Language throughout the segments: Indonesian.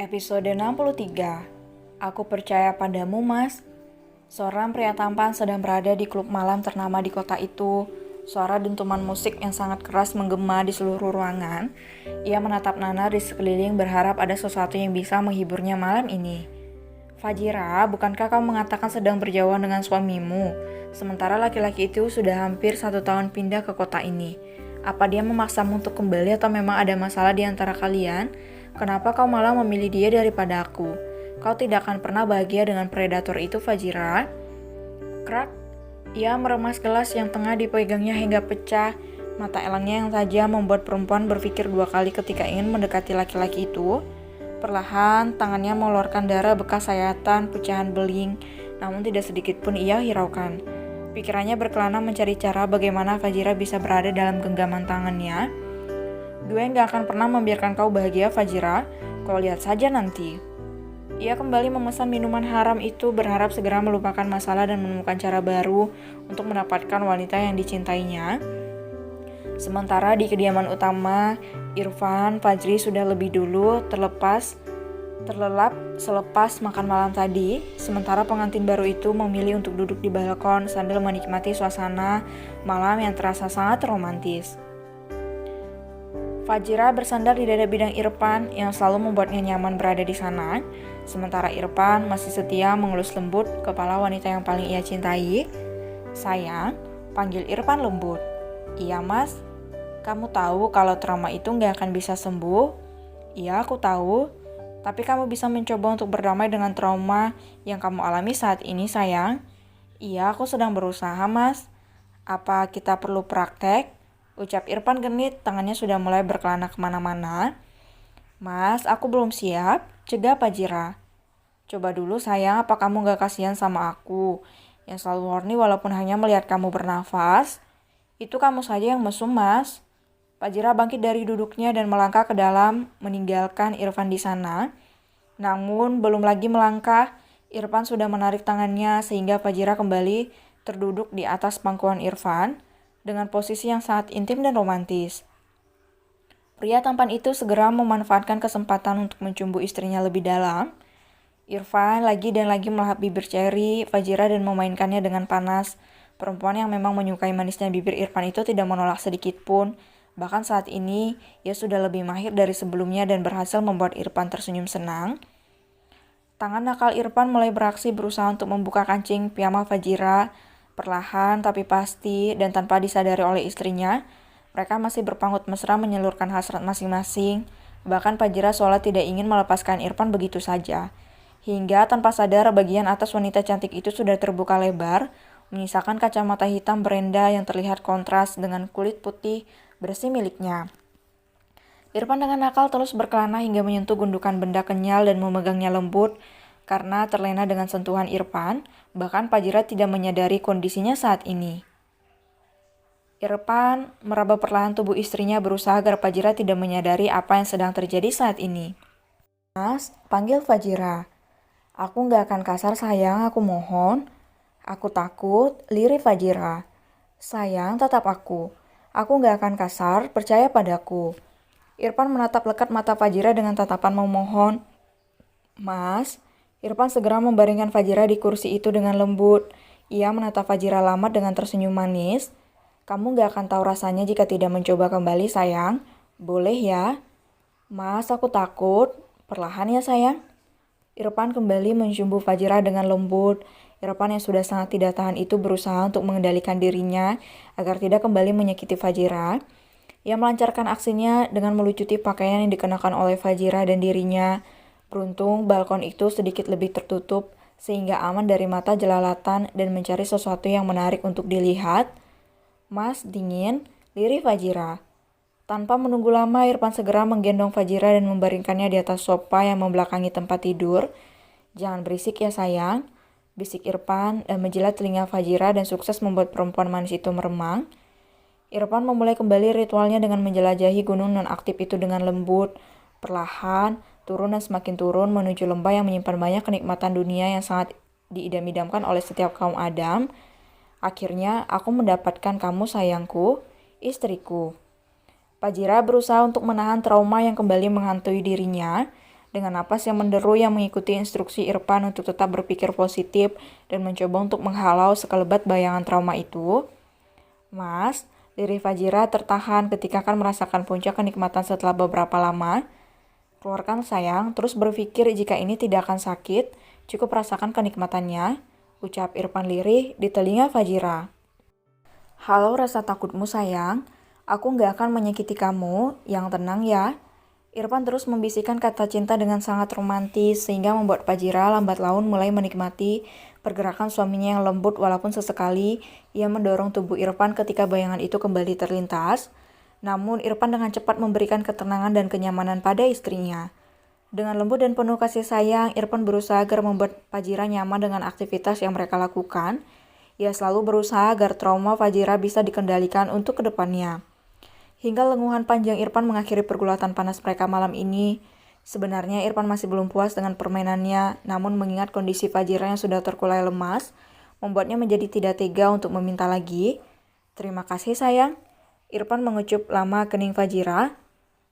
Episode 63. Aku percaya padamu, Mas. Seorang pria tampan sedang berada di klub malam ternama di kota itu. Suara dentuman musik yang sangat keras menggema di seluruh ruangan. Ia menatap Nana di sekeliling berharap ada sesuatu yang bisa menghiburnya malam ini. Fajira, bukankah kau mengatakan sedang berjauhan dengan suamimu? Sementara laki-laki itu sudah hampir 1 tahun pindah ke kota ini. Apa dia memaksamu untuk kembali atau memang ada masalah di antara kalian? Kenapa kau malah memilih dia daripada aku? Kau tidak akan pernah bahagia dengan predator itu, Fajira. Krak. Ia meremas gelas yang tengah dipegangnya hingga pecah. Mata elangnya yang tajam membuat perempuan berpikir 2 kali ketika ingin mendekati laki-laki itu. Perlahan, tangannya mengeluarkan darah bekas sayatan, pecahan beling, namun tidak sedikit pun ia hiraukan. Pikirannya berkelana mencari cara bagaimana Fajira bisa berada dalam genggaman tangannya. Gue gak akan pernah membiarkan kau bahagia, Fajira. Kau lihat saja nanti. Ia kembali memesan minuman haram itu, berharap segera melupakan masalah dan menemukan cara baru untuk mendapatkan wanita yang dicintainya. Sementara di kediaman utama, Irfan Fajri sudah lebih dulu terlelap selepas makan malam tadi. Sementara pengantin baru itu memilih untuk duduk di balkon sambil menikmati suasana malam yang terasa sangat romantis. Fajira bersandar di dada bidang Irfan yang selalu membuatnya nyaman berada di sana. Sementara Irfan masih setia mengelus lembut kepala wanita yang paling ia cintai. Sayang, panggil Irfan lembut. Iya, Mas. Kamu tahu kalau trauma itu gak akan bisa sembuh? Iya, aku tahu. Tapi kamu bisa mencoba untuk berdamai dengan trauma yang kamu alami saat ini, sayang. Iya, aku sedang berusaha, Mas. Apa kita perlu praktek? Ucap Irfan genit, tangannya sudah mulai berkelana kemana-mana. Mas, aku belum siap, cegah Fajira. Coba dulu sayang, apa kamu gak kasihan sama aku? Yang selalu horny walaupun hanya melihat kamu bernafas. Itu kamu saja yang mesum, Mas. Fajira bangkit dari duduknya dan melangkah ke dalam, meninggalkan Irfan di sana. Namun, belum lagi melangkah, Irfan sudah menarik tangannya sehingga Fajira kembali terduduk di atas pangkuan Irfan dengan posisi yang sangat intim dan romantis. Pria tampan itu segera memanfaatkan kesempatan untuk mencumbu istrinya lebih dalam. Irfan lagi dan lagi melahap bibir Cherry Fajira dan memainkannya dengan panas. Perempuan yang memang menyukai manisnya bibir Irfan itu tidak menolak sedikit pun. Bahkan saat ini, ia sudah lebih mahir dari sebelumnya dan berhasil membuat Irfan tersenyum senang. Tangan nakal Irfan mulai beraksi berusaha untuk membuka kancing piyama Fajira. Perlahan tapi pasti dan tanpa disadari oleh istrinya, mereka masih berpanggut mesra menyalurkan hasrat masing-masing. Bahkan Fajira seolah tidak ingin melepaskan Irfan begitu saja. Hingga tanpa sadar bagian atas wanita cantik itu sudah terbuka lebar, menyisakan kacamata hitam berenda yang terlihat kontras dengan kulit putih bersih miliknya. Irfan dengan nakal terus berkelana hingga menyentuh gundukan benda kenyal dan memegangnya lembut. Karena terlena dengan sentuhan Irfan, bahkan Fajira tidak menyadari kondisinya saat ini. Irfan meraba perlahan tubuh istrinya berusaha agar Fajira tidak menyadari apa yang sedang terjadi saat ini. Mas, panggil Fajira. Aku gak akan kasar sayang, aku mohon. Aku takut, lirih Fajira. Sayang, tetap aku. Aku gak akan kasar, percaya padaku. Irfan menatap lekat mata Fajira dengan tatapan memohon. Mas, Irfan segera membaringkan Fajira di kursi itu dengan lembut. Ia menatap Fajira lama dengan tersenyum manis. Kamu gak akan tahu rasanya jika tidak mencoba kembali, sayang. Boleh ya? Mas, aku takut. Perlahan ya, sayang. Irfan kembali mencumbu Fajira dengan lembut. Irfan yang sudah sangat tidak tahan itu berusaha untuk mengendalikan dirinya agar tidak kembali menyakiti Fajira. Ia melancarkan aksinya dengan melucuti pakaian yang dikenakan oleh Fajira dan dirinya. Beruntung balkon itu sedikit lebih tertutup sehingga aman dari mata jelalatan dan mencari sesuatu yang menarik untuk dilihat. Mas, dingin, lirih Fajira. Tanpa menunggu lama, Irfan segera menggendong Fajira dan membaringkannya di atas sofa yang membelakangi tempat tidur. Jangan berisik ya sayang, bisik Irfan dan menjilat telinga Fajira dan sukses membuat perempuan manis itu meremang. Irfan memulai kembali ritualnya dengan menjelajahi gunung non-aktif itu dengan lembut. Perlahan, turun dan semakin turun menuju lembah yang menyimpan banyak kenikmatan dunia yang sangat diidam-idamkan oleh setiap kaum Adam. Akhirnya, aku mendapatkan kamu sayangku, istriku. Fajira berusaha untuk menahan trauma yang kembali menghantui dirinya. dengan napas yang menderu yang mengikuti instruksi Irfan untuk tetap berpikir positif dan mencoba untuk menghalau sekelebat bayangan trauma itu. Mas, diri Fajira tertahan ketika akan merasakan puncak kenikmatan setelah beberapa lama. Keluarkan sayang, terus berpikir jika ini tidak akan sakit, cukup rasakan kenikmatannya, ucap Irfan lirih di telinga Fajira. Halo rasa takutmu sayang, aku nggak akan menyakiti kamu, yang tenang ya. Irfan terus membisikkan kata cinta dengan sangat romantis sehingga membuat Fajira lambat laun mulai menikmati pergerakan suaminya yang lembut walaupun sesekali ia mendorong tubuh Irfan ketika bayangan itu kembali terlintas. Namun Irfan dengan cepat memberikan ketenangan dan kenyamanan pada istrinya. Dengan lembut dan penuh kasih sayang, Irfan berusaha agar membuat Fajira nyaman dengan aktivitas yang mereka lakukan. Ia selalu berusaha agar trauma Fajira bisa dikendalikan untuk kedepannya. Hingga lenguhan panjang Irfan mengakhiri pergulatan panas mereka malam ini. Sebenarnya Irfan masih belum puas dengan permainannya, namun mengingat kondisi Fajira yang sudah terkulai lemas, membuatnya menjadi tidak tega untuk meminta lagi. Terima kasih sayang. Irfan mengecup lama kening Fajira.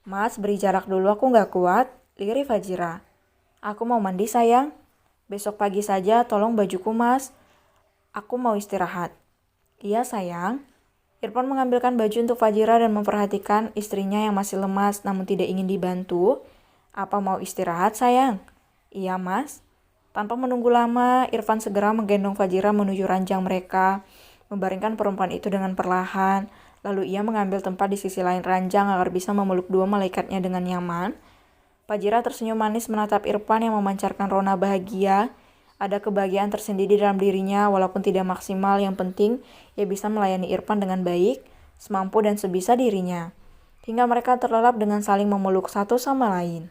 Mas, beri jarak dulu, aku nggak kuat. Lirih Fajira. Aku mau mandi sayang. Besok pagi saja tolong bajuku mas. Aku mau istirahat. Iya sayang. Irfan mengambilkan baju untuk Fajira dan memperhatikan istrinya yang masih lemas namun tidak ingin dibantu. Apa mau istirahat sayang? Iya mas. Tanpa menunggu lama, Irfan segera menggendong Fajira menuju ranjang mereka, membaringkan perempuan itu dengan perlahan, lalu ia mengambil tempat di sisi lain ranjang agar bisa memeluk dua malaikatnya dengan nyaman. Fajira tersenyum manis menatap Irfan yang memancarkan rona bahagia. Ada kebahagiaan tersendiri dalam dirinya walaupun tidak maksimal, yang penting ia bisa melayani Irfan dengan baik, semampu dan sebisa dirinya. Hingga mereka terlelap dengan saling memeluk satu sama lain.